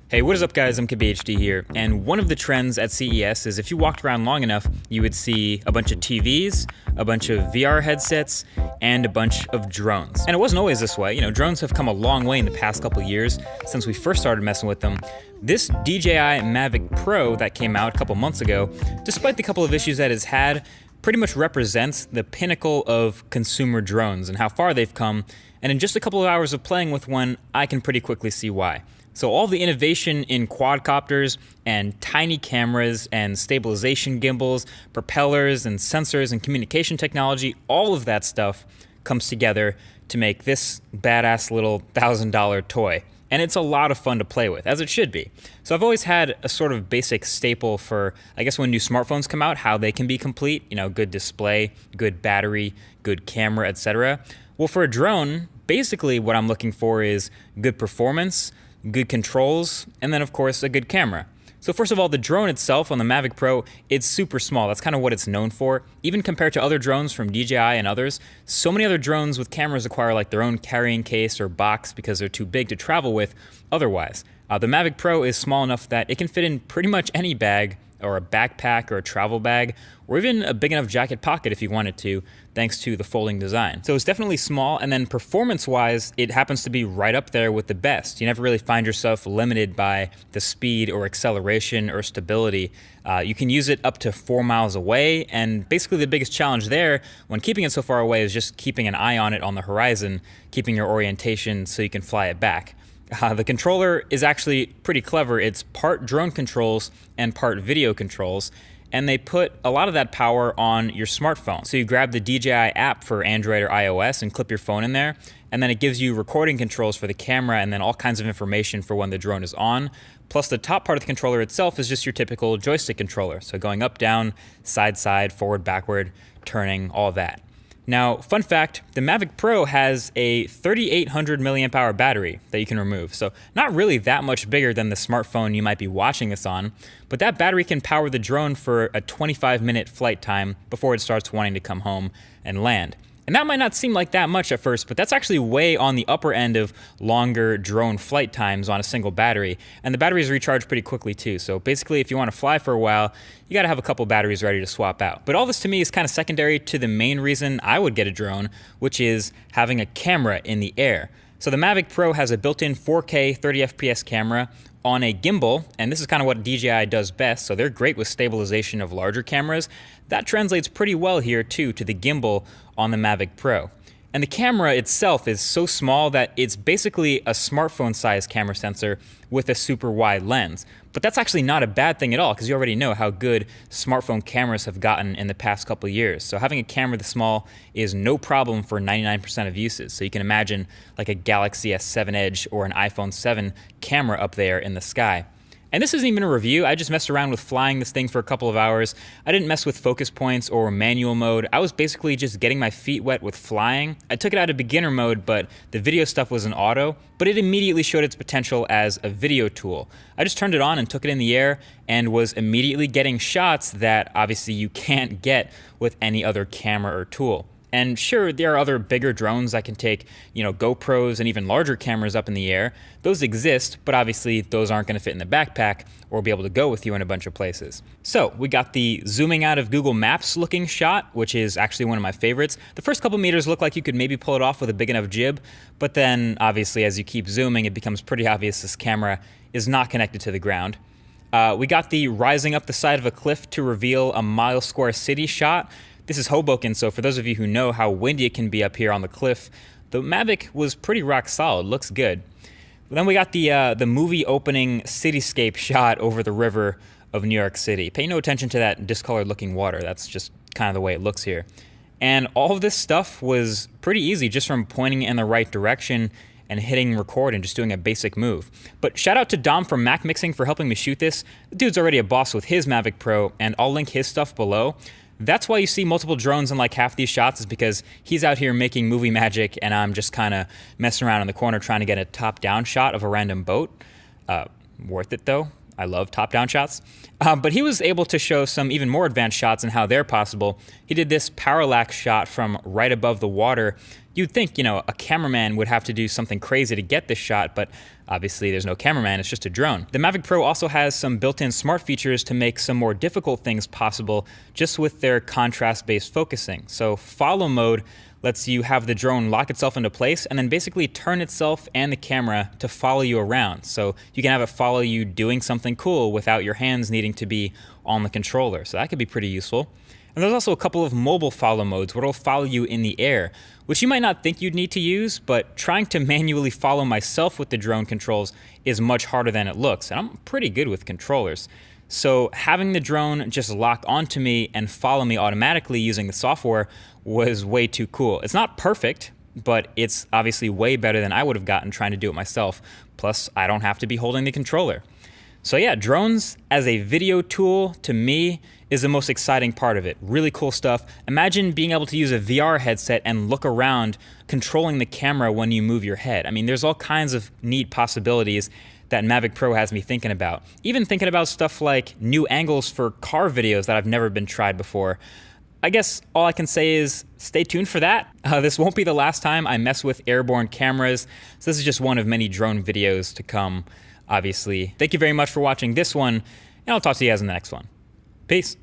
Hey, what is up guys, I'm KBHD here, and one of the trends at CES is if you walked around long enough, you would see a bunch of TVs, a bunch of VR headsets, and a bunch of drones. And it wasn't always this way, drones have come a long way in the past couple years since we first started messing with them. This DJI Mavic Pro that came out a couple months ago, despite the couple of issues that it's had, pretty much represents the pinnacle of consumer drones and how far they've come, and in just a couple of hours of playing with one, I can pretty quickly see why. So all the innovation in quadcopters and tiny cameras and stabilization gimbals, propellers and sensors and communication technology, all of that stuff comes together to make this badass little $1,000 toy. And it's a lot of fun to play with, as it should be. So I've always had a sort of basic staple for, I guess when new smartphones come out, how they can be complete, good display, good battery, good camera, etc. Well, for a drone, basically what I'm looking for is good performance, good controls, and then of course a good camera. So first of all, the drone itself on the Mavic Pro, it's super small. That's kind of what it's known for. Even compared to other drones from DJI and others, so many other drones with cameras require like their own carrying case or box because they're too big to travel with otherwise. The Mavic Pro is small enough that it can fit in pretty much any bag or a backpack or a travel bag, or even a big enough jacket pocket if you wanted to, thanks to the folding design. So it's definitely small, and then performance-wise, it happens to be right up there with the best. You never really find yourself limited by the speed or acceleration or stability. You can use it up to 4 miles away, and basically the biggest challenge there when keeping it so far away is just keeping an eye on it on the horizon, keeping your orientation so you can fly it back. The controller is actually pretty clever. It's part drone controls and part video controls, and they put a lot of that power on your smartphone. So you grab the DJI app for Android or iOS and clip your phone in there, and then it gives you recording controls for the camera and then all kinds of information for when the drone is on. Plus the top part of the controller itself is just your typical joystick controller. So going up, down, side, side, forward, backward, turning, all that. Now, fun fact, the Mavic Pro has a 3,800 milliamp hour battery that you can remove. So not really that much bigger than the smartphone you might be watching this on, but that battery can power the drone for a 25-minute flight time before it starts wanting to come home and land. And that might not seem like that much at first, but that's actually way on the upper end of longer drone flight times on a single battery. And the batteries recharge pretty quickly too. So basically, if you want to fly for a while, you got to have a couple batteries ready to swap out. But all this to me is kind of secondary to the main reason I would get a drone, which is having a camera in the air. So the Mavic Pro has a built-in 4K 30 FPS camera on a gimbal, and this is kind of what DJI does best, so they're great with stabilization of larger cameras. That translates pretty well here too to the gimbal on the Mavic Pro. And the camera itself is so small that it's basically a smartphone-sized camera sensor with a super wide lens. But that's actually not a bad thing at all, because you already know how good smartphone cameras have gotten in the past couple of years. So having a camera this small is no problem for 99% of uses. So you can imagine like a Galaxy S7 Edge or an iPhone 7 camera up there in the sky. And this isn't even a review, I just messed around with flying this thing for a couple of hours. I didn't mess with focus points or manual mode. I was basically just getting my feet wet with flying. I took it out of beginner mode, but the video stuff was in auto, but it immediately showed its potential as a video tool. I just turned it on and took it in the air and was immediately getting shots that obviously you can't get with any other camera or tool. And sure, there are other bigger drones that can take, GoPros and even larger cameras up in the air. Those exist, but obviously those aren't going to fit in the backpack or be able to go with you in a bunch of places. So we got the zooming out of Google Maps looking shot, which is actually one of my favorites. The first couple meters look like you could maybe pull it off with a big enough jib, but then obviously as you keep zooming, it becomes pretty obvious this camera is not connected to the ground. We got the rising up the side of a cliff to reveal a mile square city shot. This is Hoboken, so for those of you who know how windy it can be up here on the cliff, the Mavic was pretty rock solid, looks good. Then we got the movie opening cityscape shot over the river of New York City. Pay no attention to that discolored looking water, that's just kind of the way it looks here. And all of this stuff was pretty easy just from pointing in the right direction and hitting record and just doing a basic move. But shout out to Dom from Mac Mixing for helping me shoot this. The dude's already a boss with his Mavic Pro, and I'll link his stuff below. That's why you see multiple drones in like half these shots, is because he's out here making movie magic and I'm just kind of messing around in the corner trying to get a top-down shot of a random boat. Worth it though. I love top-down shots. But he was able to show some even more advanced shots and how they're possible. He did this parallax shot from right above the water You'd think, a cameraman would have to do something crazy to get this shot, but obviously there's no cameraman, it's just a drone. The Mavic Pro also has some built-in smart features to make some more difficult things possible just with their contrast-based focusing. So follow mode lets you have the drone lock itself into place and then basically turn itself and the camera to follow you around. So you can have it follow you doing something cool without your hands needing to be on the controller. So that could be pretty useful. And there's also a couple of mobile follow modes where it'll follow you in the air, which you might not think you'd need to use, but trying to manually follow myself with the drone controls is much harder than it looks, and I'm pretty good with controllers. So having the drone just lock onto me and follow me automatically using the software was way too cool. It's not perfect, but it's obviously way better than I would have gotten trying to do it myself. Plus, I don't have to be holding the controller. So yeah, drones as a video tool, to me, is the most exciting part of it. Really cool stuff. Imagine being able to use a VR headset and look around, controlling the camera when you move your head. I mean, there's all kinds of neat possibilities that Mavic Pro has me thinking about. Even thinking about stuff like new angles for car videos that I've never been tried before. I guess all I can say is stay tuned for that. This won't be the last time I mess with airborne cameras, so this is just one of many drone videos to come, obviously. Thank you very much for watching this one, and I'll talk to you guys in the next one. Peace.